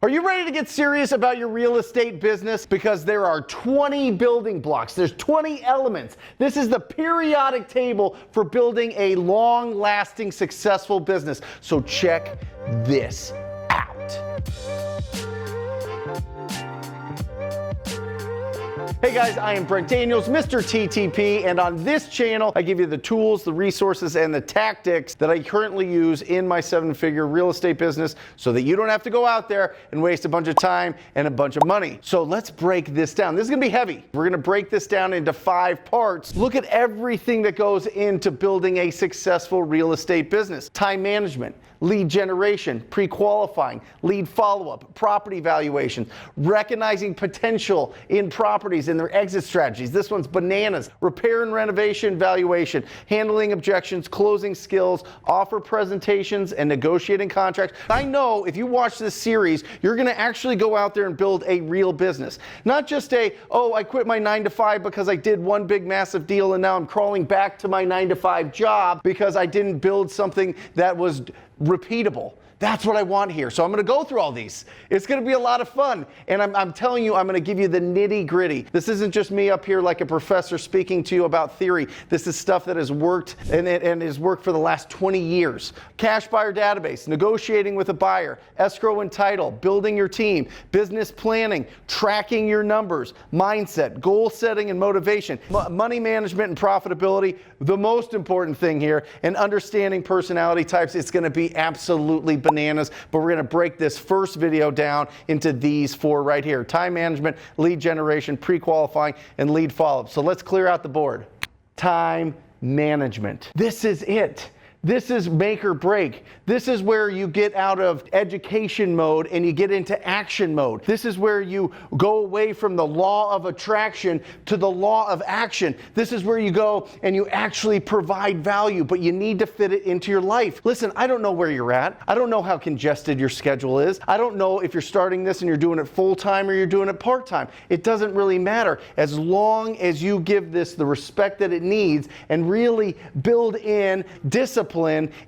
Are you ready to get serious about your real estate business? Because there are 20 building blocks. There's 20 elements. This is the periodic table for building a long-lasting, successful business. So check this out. Hey guys, I am Brent Daniels, Mr. TTP, and on this channel, I give you the tools, the resources, and the tactics that I currently use in my 7-figure real estate business so that you don't have to go out there and waste a bunch of time and a bunch of money. So let's break this down. This is gonna be heavy. We're gonna break this down into 5 parts. Look at everything that goes into building a successful real estate business. Time management, lead generation, pre-qualifying, lead follow-up, property valuation, recognizing potential in properties and their exit strategies. This one's bananas. Repair and renovation valuation, handling objections, closing skills, offer presentations, and negotiating contracts. I know if you watch this series, you're gonna actually go out there and build a real business. Not just oh, I quit my 9-to-5 because I did one big massive deal and now I'm crawling back to my 9-to-5 job because I didn't build something that was repeatable. That's what I want here. So I'm going to go through all these. It's going to be a lot of fun. And I'm telling you, I'm going to give you the nitty gritty. This isn't just me up here like a professor speaking to you about theory. This is stuff that has worked and has worked for the last 20 years. Cash buyer database, negotiating with a buyer, escrow and title, building your team, business planning, tracking your numbers, mindset, goal setting and motivation, money management and profitability. The most important thing here, and understanding personality types. It's going to be absolutely bananas, but we're going to break this first video down into these 4 right here: time management, lead generation, pre-qualifying, and lead follow-up. So let's clear out the board. Time management. This is it. This is make or break. This is where you get out of education mode and you get into action mode. This is where you go away from the law of attraction to the law of action. This is where you go and you actually provide value, but you need to fit it into your life. Listen, I don't know where you're at. I don't know how congested your schedule is. I don't know if you're starting this and you're doing it full-time or you're doing it part-time. It doesn't really matter. As long as you give this the respect that it needs and really build in discipline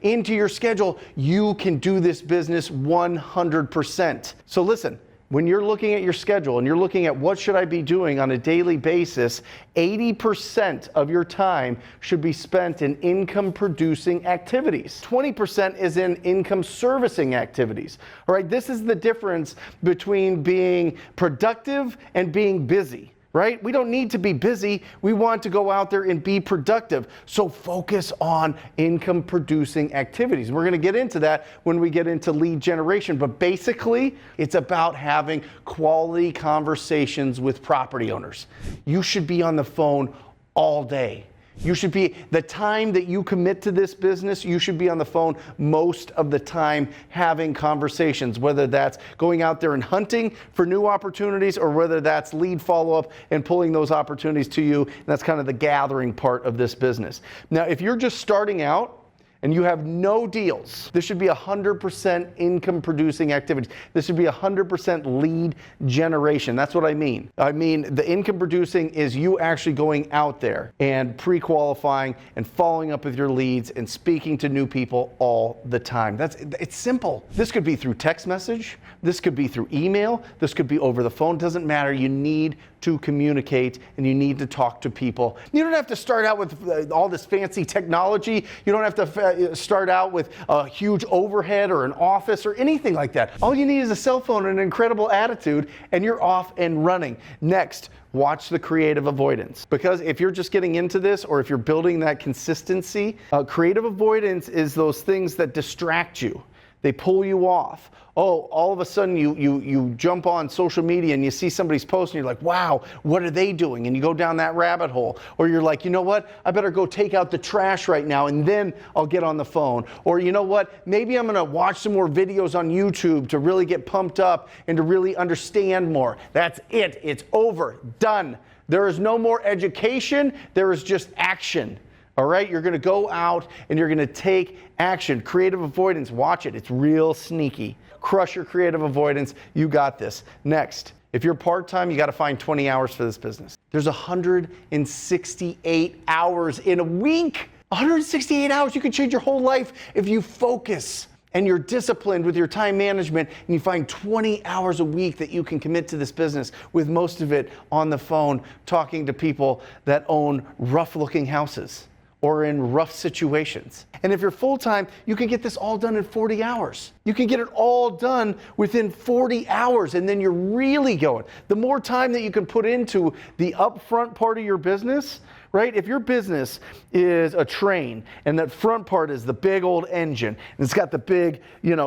into your schedule, you can do this business 100%. So listen, when you're looking at your schedule and you're looking at what should I be doing on a daily basis, 80% of your time should be spent in income producing activities. 20% is in income servicing activities. All right, this is the difference between being productive and being busy. Right? We don't need to be busy. We want to go out there and be productive. So focus on income producing activities. We're going to get into that when we get into lead generation. But basically, it's about having quality conversations with property owners. You should be on the phone all day. You should be, the time that you commit to this business, you should be on the phone most of the time having conversations, whether that's going out there and hunting for new opportunities or whether that's lead follow-up and pulling those opportunities to you. And that's kind of the gathering part of this business. Now, if you're just starting out and you have no deals, this should be 100% income producing activities. This should be 100% lead generation. That's what I mean. I mean, the income producing is you actually going out there and pre-qualifying and following up with your leads and speaking to new people all the time. It's simple. This could be through text message. This could be through email. This could be over the phone. Doesn't matter. You need to communicate and you need to talk to people. You don't have to start out with all this fancy technology. You don't have to start out with a huge overhead or an office or anything like that. All you need is a cell phone and an incredible attitude and you're off and running. Next, watch the creative avoidance. Because if you're just getting into this or if you're building that consistency, creative avoidance is those things that distract you. They pull you off. Oh, all of a sudden you jump on social media and you see somebody's post and you're like, wow, what are they doing? And you go down that rabbit hole. Or you're like, you know what? I better go take out the trash right now and then I'll get on the phone. Or you know what? Maybe I'm gonna watch some more videos on YouTube to really get pumped up and to really understand more. That's it. It's over. Done. There is no more education. There is just action. All right, you're going to go out and you're going to take action. Creative avoidance, watch it. It's real sneaky. Crush your creative avoidance. You got this. Next, if you're part-time, you got to find 20 hours for this business. There's 168 hours in a week. 168 hours. You can change your whole life if you focus and you're disciplined with your time management, and you find 20 hours a week that you can commit to this business, with most of it on the phone talking to people that own rough-looking houses or in rough situations. And if you're full-time, you can get this all done in 40 hours. You can get it all done within 40 hours, and then you're really going. The more time that you can put into the upfront part of your business, right? If your business is a train and that front part is the big old engine and it's got the big,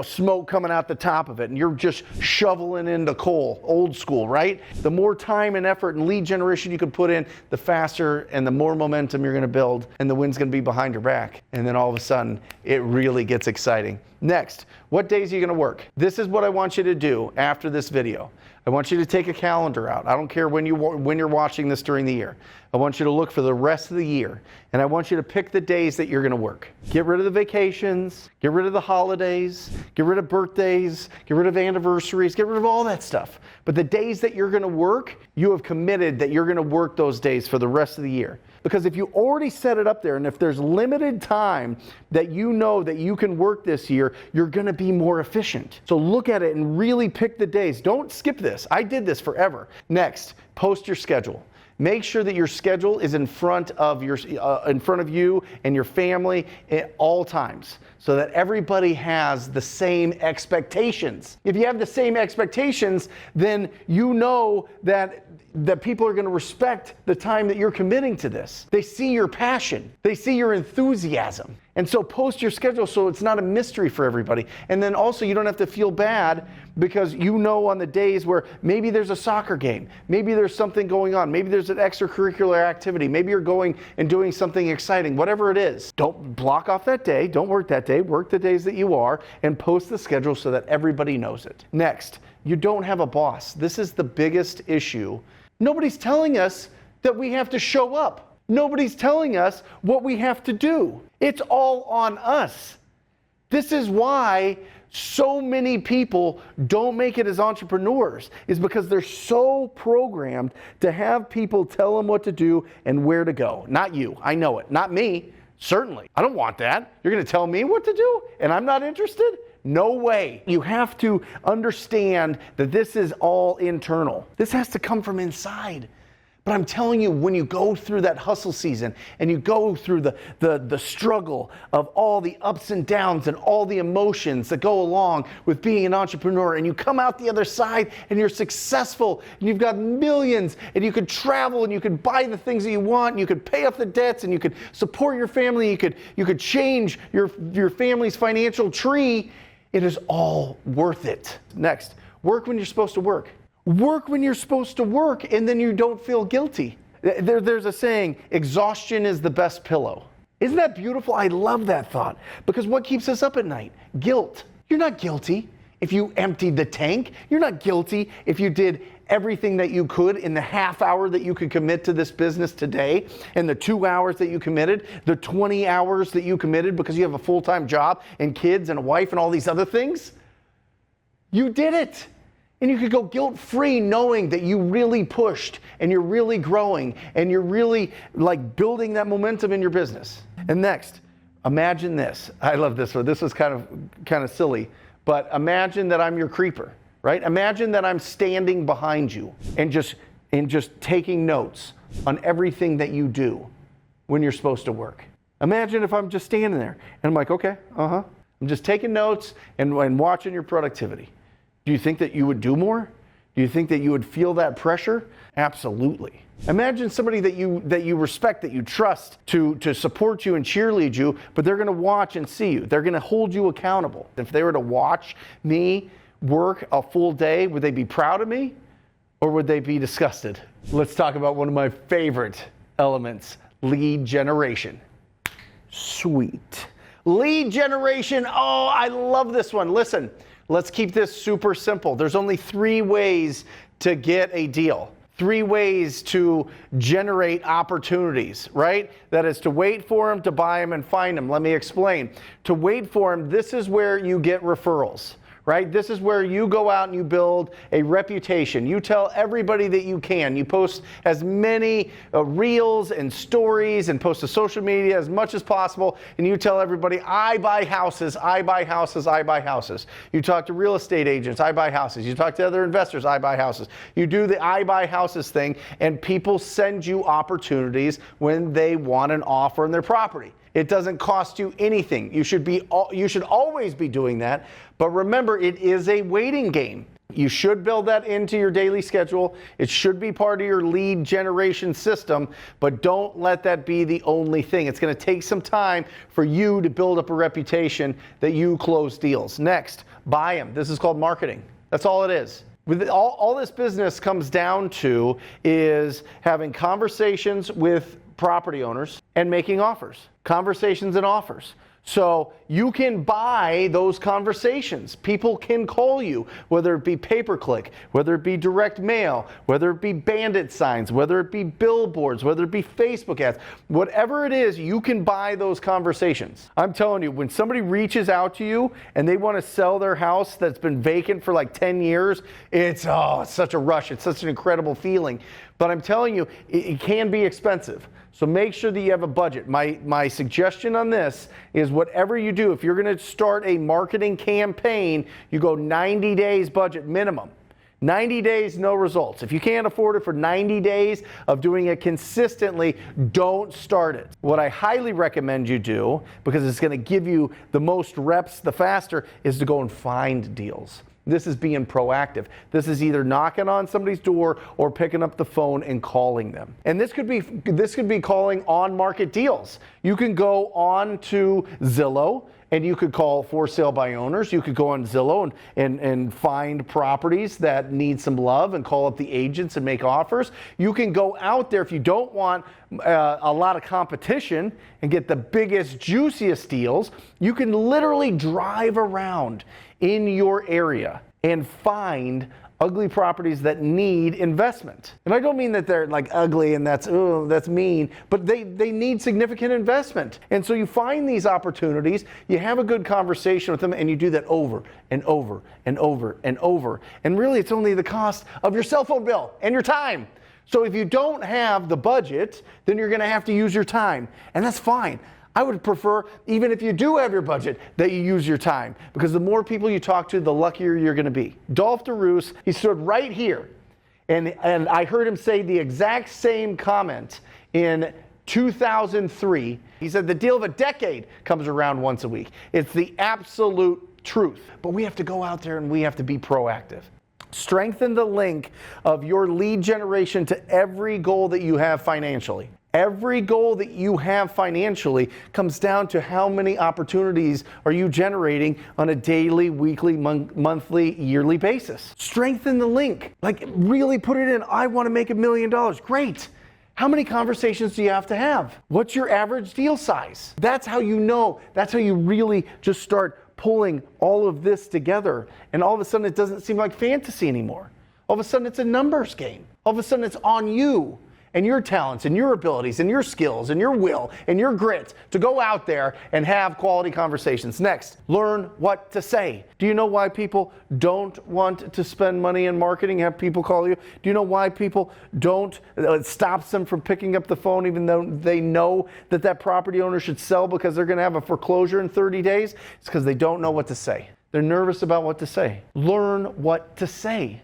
smoke coming out the top of it, and you're just shoveling into coal, old school, right? The more time and effort and lead generation you can put in, the faster and the more momentum you're going to build, and the wind's going to be behind your back. And then all of a sudden, it really gets exciting. Next, what days are you going to work? This is what I want you to do after this video. I want you to take a calendar out. I don't care when you're watching this during the year. I want you to look for the rest of the year, and I want you to pick the days that you're going to work. Get rid of the vacations, get rid of the holidays, get rid of birthdays, get rid of anniversaries, get rid of all that stuff. But the days that you're going to work, you have committed that you're going to work those days for the rest of the year. Because if you already set it up there, and if there's limited time that you know that you can work this year, you're going to be more efficient. So look at it and really pick the days. Don't skip this. I did this forever. Next, post your schedule. Make sure that your schedule is in front of you and your family at all times, so that everybody has the same expectations. If you have the same expectations, then you know that people are going to respect the time that you're committing to this. They see your passion. They see your enthusiasm. And so post your schedule so it's not a mystery for everybody. And then also you don't have to feel bad, because you know on the days where maybe there's a soccer game, maybe there's something going on, maybe there's an extracurricular activity, maybe you're going and doing something exciting, whatever it is. Don't block off that day. Don't work that day. Work the days that you are, and post the schedule so that everybody knows it. Next, you don't have a boss. This is the biggest issue. Nobody's telling us that we have to show up. Nobody's telling us what we have to do. It's all on us. This is why so many people don't make it as entrepreneurs, is because they're so programmed to have people tell them what to do and where to go. Not you, I know it. Not me, certainly. I don't want that. You're going to tell me what to do and I'm not interested? No way. You have to understand that this is all internal. This has to come from inside. But I'm telling you, when you go through that hustle season and you go through the struggle of all the ups and downs and all the emotions that go along with being an entrepreneur, and you come out the other side and you're successful and you've got millions, and you could travel and you could buy the things that you want, and you could pay off the debts, and you could support your family, you could change your family's financial tree, it is all worth it. Next, work when you're supposed to work. Work when you're supposed to work, and then you don't feel guilty. There's a saying, exhaustion is the best pillow. Isn't that beautiful? I love that thought, because what keeps us up at night? Guilt. You're not guilty if you emptied the tank. You're not guilty if you did everything that you could in the half hour that you could commit to this business today, and the 2 hours that you committed, the 20 hours that you committed because you have a full-time job and kids and a wife and all these other things. You did it. And you could go guilt-free knowing that you really pushed and you're really growing and you're really building that momentum in your business. And next, imagine this. I love this one. This was kind of silly, but imagine that I'm your creeper, right? Imagine that I'm standing behind you and just taking notes on everything that you do when you're supposed to work. Imagine if I'm just standing there and I'm like, okay, I'm just taking notes and watching your productivity. Do you think that you would do more? Do you think that you would feel that pressure? Absolutely. Imagine somebody that you respect, that you trust to support you and cheerlead you, but they're going to watch and see you. They're going to hold you accountable. If they were to watch me work a full day, would they be proud of me or would they be disgusted? Let's talk about one of my favorite elements, lead generation. Sweet. Lead generation. Oh, I love this one. Listen. Let's keep this super simple. There's only 3 ways to get a deal. 3 ways to generate opportunities, right? That is to wait for them, to buy them, and find them. Let me explain. To wait for them, this is where you get referrals, right? This is where you go out and you build a reputation. You tell everybody that you can. You post as many reels and stories and post to social media as much as possible, and you tell everybody, I buy houses, I buy houses, I buy houses. You talk to real estate agents, I buy houses. You talk to other investors, I buy houses. You do the I buy houses thing, and people send you opportunities when they want an offer on their property. It doesn't cost you anything. You should always be doing that. But remember, it is a waiting game. You should build that into your daily schedule. It should be part of your lead generation system, but don't let that be the only thing. It's going to take some time for you to build up a reputation that you close deals. Next, buy them. This is called marketing. That's all it is. With all this business comes down to is having conversations with property owners and making offers. Conversations and offers. So you can buy those conversations. People can call you, whether it be pay-per-click, whether it be direct mail, whether it be bandit signs, whether it be billboards, whether it be Facebook ads, whatever it is, you can buy those conversations. I'm telling you, when somebody reaches out to you and they want to sell their house that's been vacant for like 10 years, it's such a rush. It's such an incredible feeling. But I'm telling you, it can be expensive. So make sure that you have a budget. My suggestion on this is whatever you do, if you're going to start a marketing campaign, you go 90 days budget minimum. 90 days, no results. If you can't afford it for 90 days of doing it consistently, don't start it. What I highly recommend you do, because it's going to give you the most reps the faster, is to go and find deals. This is being proactive. This is either knocking on somebody's door or picking up the phone and calling them. And this could be calling on market deals. You can go on to Zillow and you could call for sale by owners. You could go on Zillow and find properties that need some love and call up the agents and make offers. You can go out there if you don't want a lot of competition and get the biggest, juiciest deals. You can literally drive around in your area and find ugly properties that need investment. And I don't mean that they're like ugly and that's mean, but they need significant investment. And so you find these opportunities, you have a good conversation with them, and you do that over and over and over and over. And really it's only the cost of your cell phone bill and your time. So if you don't have the budget, then you're gonna have to use your time, and that's fine. I would prefer, even if you do have your budget, that you use your time, because the more people you talk to, the luckier you're going to be. Dolph DeRoos, he stood right here, and I heard him say the exact same comment in 2003. He said the deal of a decade comes around once a week. It's the absolute truth. But we have to go out there and we have to be proactive. Strengthen the link of your lead generation to every goal that you have financially. Every goal that you have financially comes down to how many opportunities are you generating on a daily, weekly, monthly, yearly basis. Strengthen the link. Like, really put it in. I want to make $1 million. Great. How many conversations do you have to have? What's your average deal size? That's how you know. That's how you really just start pulling all of this together. And all of a sudden, it doesn't seem like fantasy anymore. All of a sudden, it's a numbers game. All of a sudden, it's on you and your talents and your abilities and your skills and your will and your grit to go out there and have quality conversations. Next, learn what to say. Do you know why people don't want to spend money in marketing, have people call you? Do you know why people don't, it stops them from picking up the phone even though they know that that property owner should sell because they're going to have a foreclosure in 30 days? It's because they don't know what to say. They're nervous about what to say. Learn what to say.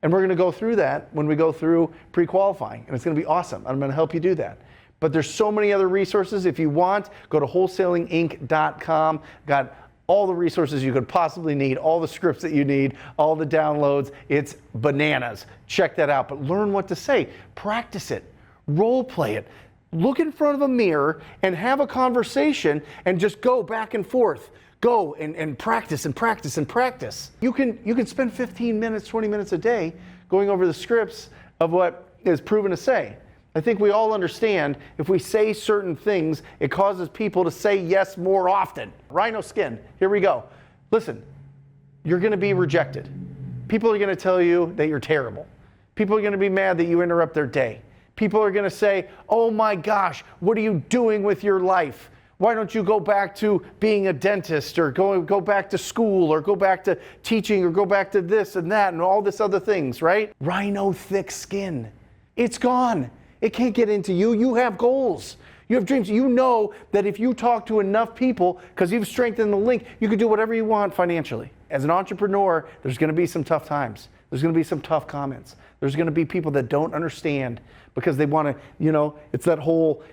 And we're going to go through that when we go through pre-qualifying, and it's going to be awesome. I'm going to help you do that. But there's so many other resources. If you want, go to wholesalinginc.com. Got all the resources you could possibly need, all the scripts that you need, all the downloads. It's bananas. Check that out. But learn what to say. Practice it. Role play it. Look in front of a mirror and have a conversation and just go back and forth. Go and practice and practice and practice. You can spend 15 minutes, 20 minutes a day going over the scripts of what is proven to say. I think we all understand if we say certain things, it causes people to say yes more often. Rhino skin, here we go. Listen, you're going to be rejected. People are going to tell you that you're terrible. People are going to be mad that you interrupt their day. People are going to say, oh my gosh, what are you doing with your life? Why don't you go back to being a dentist, or go back to school, or go back to teaching, or go back to this and that and all this other things, right? Rhino thick skin. It's gone. It can't get into you. You have goals. You have dreams. You know that if you talk to enough people, because you've strengthened the link, you can do whatever you want financially. As an entrepreneur, there's going to be some tough times. There's going to be some tough comments. There's going to be people that don't understand because they want to, it's that whole,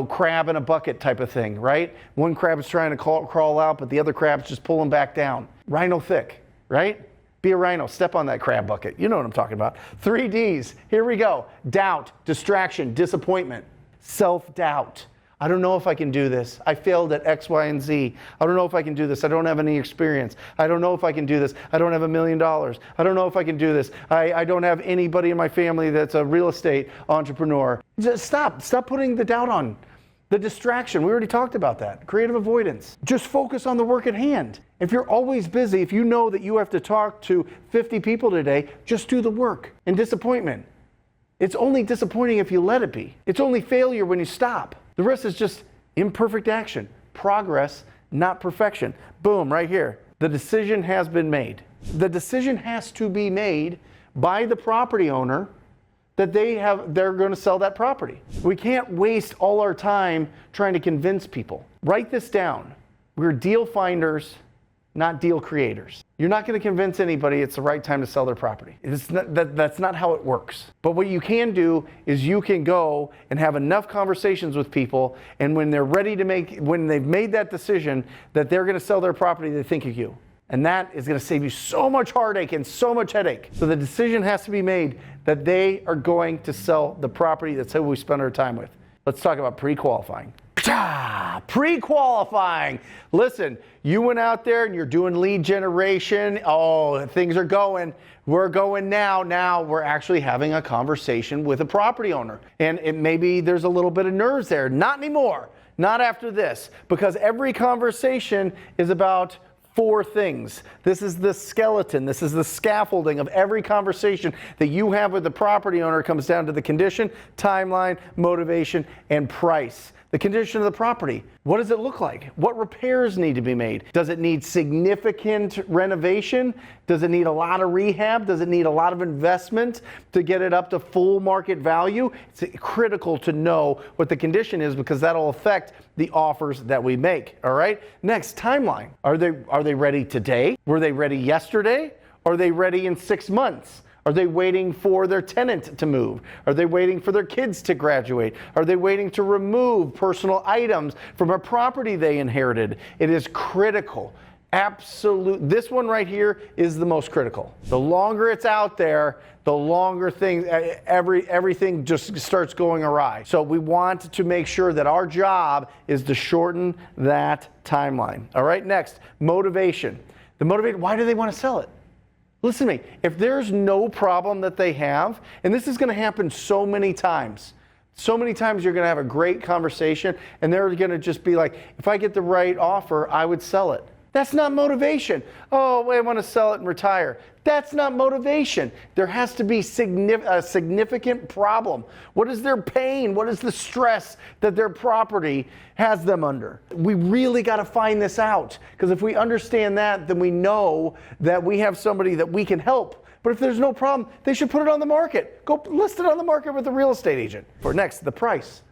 crab in a bucket type of thing, right? One crab is trying to crawl out, but the other crab's just pulling back down. Rhino thick, right? Be a rhino. Step on that crab bucket. You know what I'm talking about. 3 Ds. Here we go. Doubt, distraction, disappointment, self-doubt. I don't know if I can do this. I failed at X, Y, and Z. I don't know if I can do this. I don't have any experience. I don't know if I can do this. I don't have $1 million. I don't know if I can do this. I don't have anybody in my family that's a real estate entrepreneur. Just stop putting the doubt on. The distraction, we already talked about that. Creative avoidance. Just focus on the work at hand. If you're always busy, if you know that you have to talk to 50 people today, just do the work. And disappointment. It's only disappointing if you let it be. It's only failure when you stop. The rest is just imperfect action. Progress, not perfection. Boom, right here. The decision has been made. The decision has to be made by the property owner that they're going to sell that property. We can't waste all our time trying to convince people. Write this down. We're deal finders, not deal creators. You're not going to convince anybody it's the right time to sell their property. That's not how it works. But what you can do is you can go and have enough conversations with people, and when they're ready to when they've made that decision that they're going to sell their property, they think of you. And that is going to save you so much heartache and so much headache. So the decision has to be made that they are going to sell the property. That's who we spend our time with. Let's talk about pre-qualifying. Pre-qualifying. Listen, you went out there and you're doing lead generation. Oh, things are going. We're going now. Now we're actually having a conversation with a property owner. And maybe there's a little bit of nerves there. Not anymore. Not after this. Because every conversation is about 4 things. This is the skeleton. This is the scaffolding of every conversation that you have with the property owner. It comes down to the condition, timeline, motivation, and price. The condition of the property. What does it look like? What repairs need to be made? Does it need significant renovation? Does it need a lot of rehab? Does it need a lot of investment to get it up to full market value? It's critical to know what the condition is because that'll affect the offers that we make. All right. Next, timeline. Are they ready today? Were they ready yesterday? Are they ready in 6 months? Are they waiting for their tenant to move? Are they waiting for their kids to graduate? Are they waiting to remove personal items from a property they inherited? It is critical. Absolute. This one right here is the most critical. The longer it's out there, the longer everything just starts going awry. So we want to make sure that our job is to shorten that timeline. All right, next, motivation. Why do they want to sell it? Listen to me, if there's no problem that they have, and this is going to happen so many times you're going to have a great conversation and they're going to just be like, if I get the right offer, I would sell it. That's not motivation. Oh, wait, I want to sell it and retire. That's not motivation. There has to be a significant problem. What is their pain? What is the stress that their property has them under? We really got to find this out, because if we understand that, then we know that we have somebody that we can help. But if there's no problem, they should put it on the market. Go list it on the market with a real estate agent. For next, the price.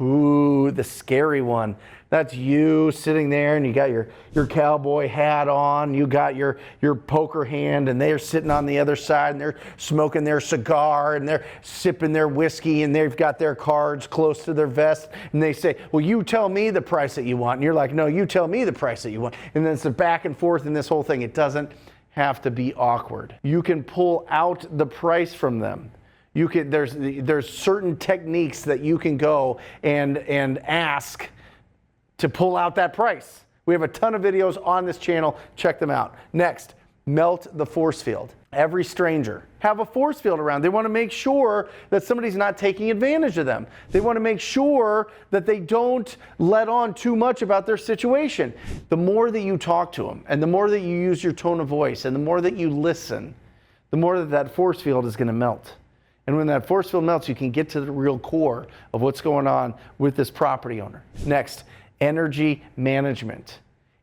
Ooh, the scary one. That's you sitting there and you got your cowboy hat on, you got your poker hand, and they're sitting on the other side and they're smoking their cigar and they're sipping their whiskey and they've got their cards close to their vest, and they say, well, you tell me the price that you want. And you're like, no, you tell me the price that you want. And then it's a back and forth in this whole thing. It doesn't have to be awkward. You can pull out the price from them. There's certain techniques that you can go and ask to pull out that price. We have a ton of videos on this channel. Check them out. Next, melt the force field. Every stranger have a force field around. They want to make sure that somebody's not taking advantage of them. They want to make sure that they don't let on too much about their situation. The more that you talk to them, and the more that you use your tone of voice, and the more that you listen, the more that force field is going to melt. And when that force field melts, you can get to the real core of what's going on with this property owner. Next, Energy management.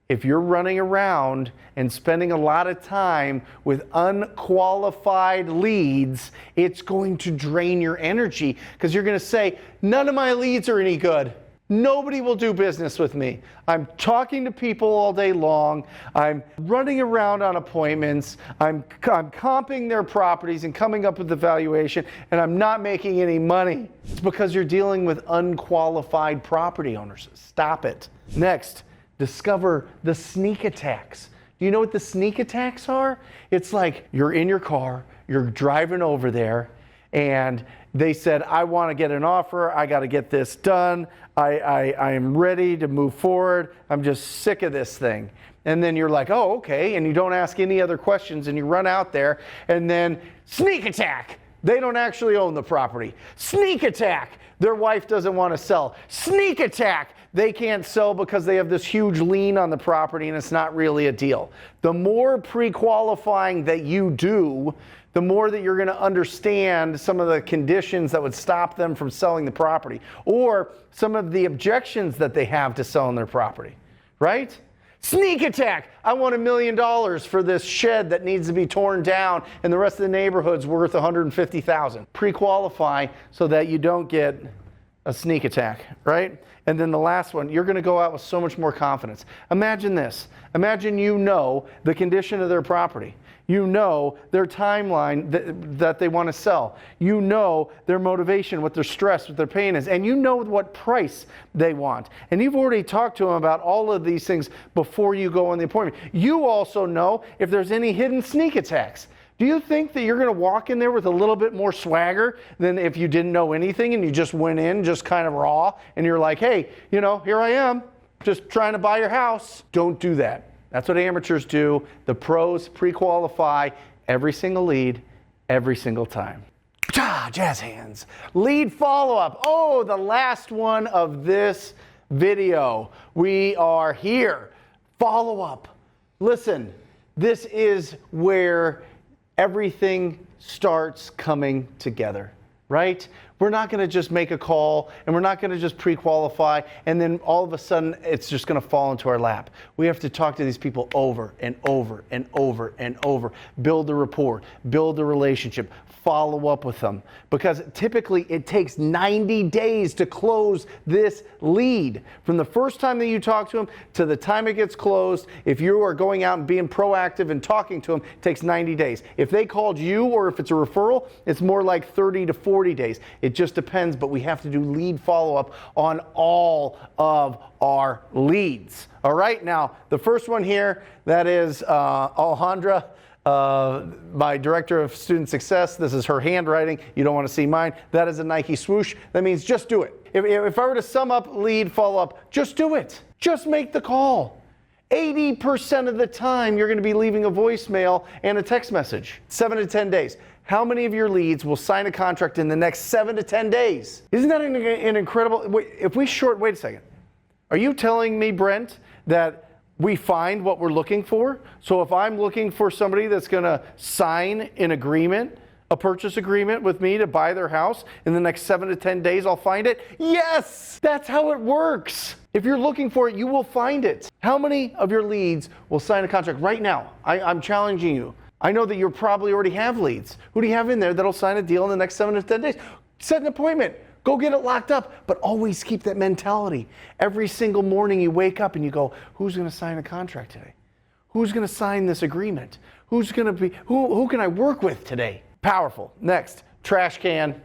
If you're running around and spending a lot of time with unqualified leads, it's going to drain your energy because you're going to say, none of my leads are any good. Nobody will do business with me. I'm talking to people all day long. I'm running around on appointments. I'm comping their properties and coming up with the valuation, and I'm not making any money. It's because you're dealing with unqualified property owners. Stop it. Next, discover the sneak attacks. Do you know what the sneak attacks are? It's like you're in your car, you're driving over there, and they said, I want to get an offer. I got to get this done. I am ready to move forward. I'm just sick of this thing. And then you're like, oh, okay. And you don't ask any other questions and you run out there and then sneak attack. They don't actually own the property. Sneak attack. Their wife doesn't want to sell. Sneak attack. They can't sell because they have this huge lien on the property and it's not really a deal. The more pre-qualifying that you do, the more that you're going to understand some of the conditions that would stop them from selling the property or some of the objections that they have to selling their property, right? Sneak attack. I want $1 million for this shed that needs to be torn down and the rest of the neighborhood's worth $150,000. Pre-qualify so that you don't get a sneak attack, right? And then the last one, you're going to go out with so much more confidence. Imagine this. Imagine you know the condition of their property. You know their timeline that they want to sell. You know their motivation, what their stress, what their pain is. And you know what price they want. And you've already talked to them about all of these things before you go on the appointment. You also know if there's any hidden sneak attacks. Do you think that you're going to walk in there with a little bit more swagger than if you didn't know anything and you just went in just kind of raw and you're like, hey, you know, here I am, just trying to buy your house? Don't do that. That's what amateurs do. The pros pre-qualify every single lead, every single time. Jazz hands. Lead follow-up. Oh, the last one of this video. We are here. Follow-up. Listen, this is where everything starts coming together, right? We're not going to just make a call and we're not going to just pre-qualify and then all of a sudden it's just going to fall into our lap. We have to talk to these people over and over and over and over, build the rapport, build the relationship, follow up with them, because typically it takes 90 days to close this lead. From the first time that you talk to them to the time it gets closed, if you are going out and being proactive and talking to them, it takes 90 days. If they called you or if it's a referral, it's more like 30 to 40 days. It just depends, but we have to do lead follow-up on all of our leads. All right, now the first one here, that is Alejandra, my director of student success. This is her handwriting. You don't want to see mine. That is a Nike swoosh. That means just do it. If I were to sum up lead follow-up, just do it. Just make the call. 80% of the time, you're going to be leaving a voicemail and a text message. 7 to 10 days. How many of your leads will sign a contract in the next 7 to 10 days? Isn't that an incredible? Wait a second. Are you telling me, Brent, that we find what we're looking for? So if I'm looking for somebody that's going to sign an agreement, a purchase agreement with me to buy their house in the next 7 to 10 days, I'll find it? Yes, that's how it works. If you're looking for it, you will find it. How many of your leads will sign a contract right now? I'm challenging you. I know that you probably already have leads. Who do you have in there that'll sign a deal in the next 7 to 10 days? Set an appointment. Go get it locked up, but always keep that mentality. Every single morning you wake up and you go, who's going to sign a contract today? Who's going to sign this agreement? Who can I work with today? Powerful. Next, trash can.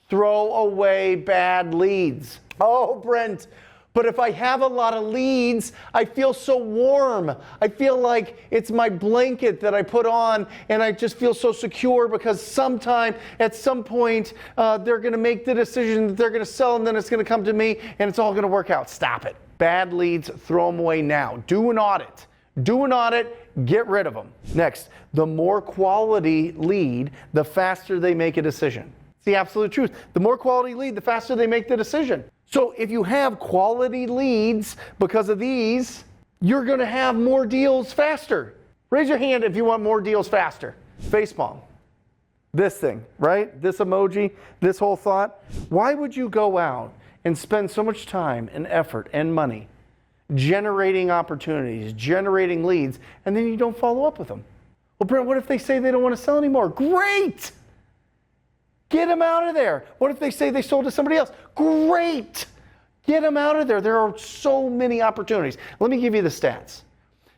Throw away bad leads. Oh, Brent, but if I have a lot of leads, I feel so warm. I feel like it's my blanket that I put on and I just feel so secure because at some point, they're going to make the decision that they're going to sell and then it's going to come to me and it's all going to work out. Stop it. Bad leads, throw them away now. Do an audit. Do an audit, get rid of them. Next, the more quality lead, the faster they make a decision. It's the absolute truth. The more quality lead, the faster they make the decision. So if you have quality leads because of these, you're going to have more deals faster. Raise your hand if you want more deals faster. Facepalm. This thing, right? This emoji, this whole thought. Why would you go out and spend so much time and effort and money generating opportunities, generating leads, and then you don't follow up with them. Well, Brent, what if they say they don't want to sell anymore? Great! Get them out of there. What if they say they sold to somebody else? Great! Get them out of there. There are so many opportunities. Let me give you the stats.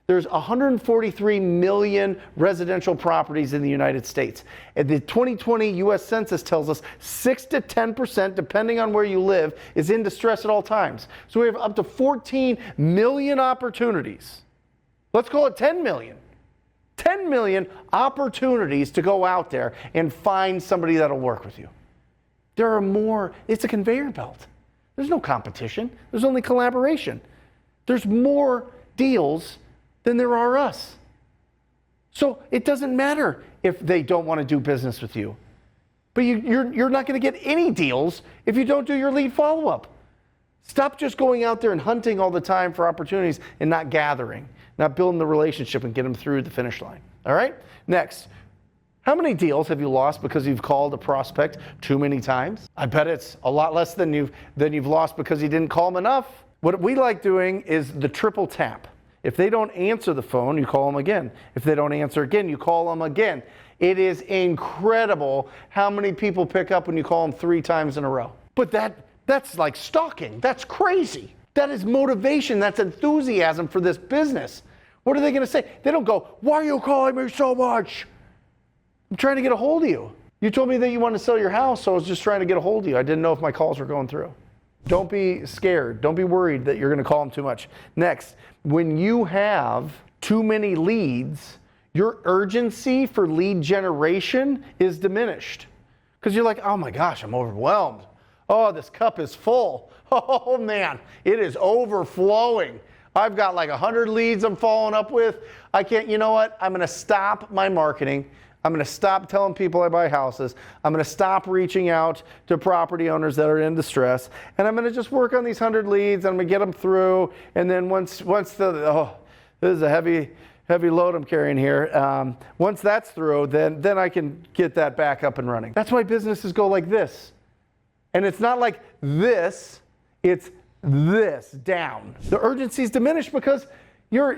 There's 143 million residential properties in the United States. And the 2020 U.S. Census tells us 6 to 10%, depending on where you live, is in distress at all times. So we have up to 14 million opportunities. Let's call it 10 million. 10 million opportunities to go out there and find somebody that'll work with you. There are more. It's a conveyor belt. There's no competition. There's only collaboration. There's more deals than there are us. So it doesn't matter if they don't want to do business with you. But you're not going to get any deals if you don't do your lead follow-up. Stop just going out there and hunting all the time for opportunities and not gathering, not building the relationship and get them through the finish line. All right? Next. How many deals have you lost because you've called a prospect too many times? I bet it's a lot less than you've lost because you didn't call them enough. What we like doing is the triple tap. If they don't answer the phone, you call them again. If they don't answer again, you call them again. It is incredible how many people pick up when you call them 3 times in a row. But that's like stalking. That's crazy. That is motivation. That's enthusiasm for this business. What are they going to say? They don't go, "Why are you calling me so much? I'm trying to get a hold of you. You told me that you wanted to sell your house, so I was just trying to get a hold of you. I didn't know if my calls were going through." Don't be scared. Don't be worried that you're going to call them too much. Next, when you have too many leads, your urgency for lead generation is diminished. Because you're like, "Oh my gosh, I'm overwhelmed. Oh, this cup is full. Oh man, it is overflowing. I've got like 100 leads I'm following up with. I can't, you know what? I'm going to stop my marketing. I'm going to stop telling people I buy houses. I'm going to stop reaching out to property owners that are in distress. And I'm going to just work on these 100 leads. I'm going to get them through. And then once this is a heavy load I'm carrying here. Once that's through, then I can get that back up and running." That's why businesses go like this. And it's not like this, it's this down. The urgency is diminished because you're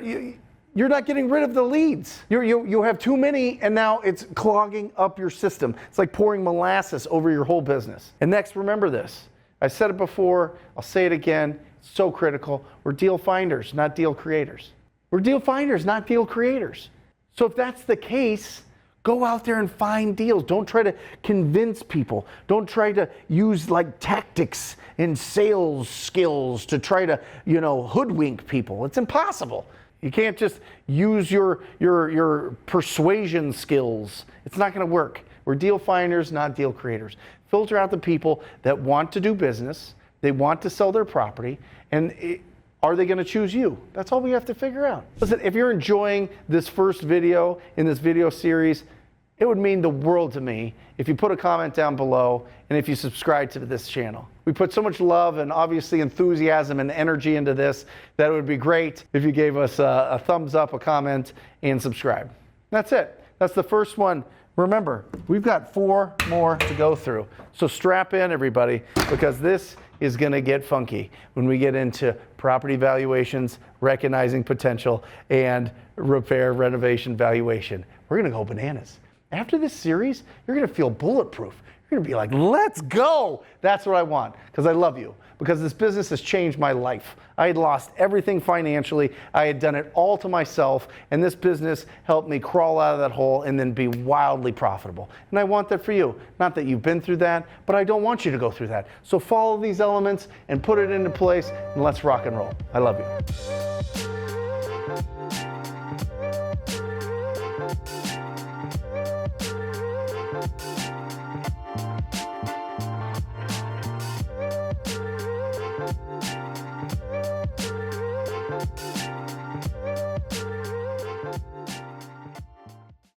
not getting rid of the leads. You have too many, and now it's clogging up your system. It's like pouring molasses over your whole business. And next, remember this. I said it before, I'll say it again. It's so critical. We're deal finders, not deal creators. We're deal finders, not deal creators. So if that's the case, go out there and find deals. Don't try to convince people. Don't try to use like tactics and sales skills to try to, hoodwink people. It's impossible. You can't just use your persuasion skills. It's not going to work. We're deal finders, not deal creators. Filter out the people that want to do business, they want to sell their property, and are they going to choose you? That's all we have to figure out. Listen, if you're enjoying this first video in this video series, it would mean the world to me if you put a comment down below and if you subscribe to this channel. We put so much love and obviously enthusiasm and energy into this that it would be great if you gave us a thumbs up, a comment, and subscribe. That's it. That's the first one. Remember, we've got 4 more to go through. So strap in, everybody, because this is going to get funky when we get into property valuations, recognizing potential, and repair, renovation, valuation. We're going to go bananas. After this series, you're going to feel bulletproof. You're going to be like, "Let's go." That's what I want, because I love you, because this business has changed my life. I had lost everything financially. I had done it all to myself, and this business helped me crawl out of that hole and then be wildly profitable. And I want that for you. Not that you've been through that, but I don't want you to go through that. So follow these elements and put it into place, and let's rock and roll. I love you.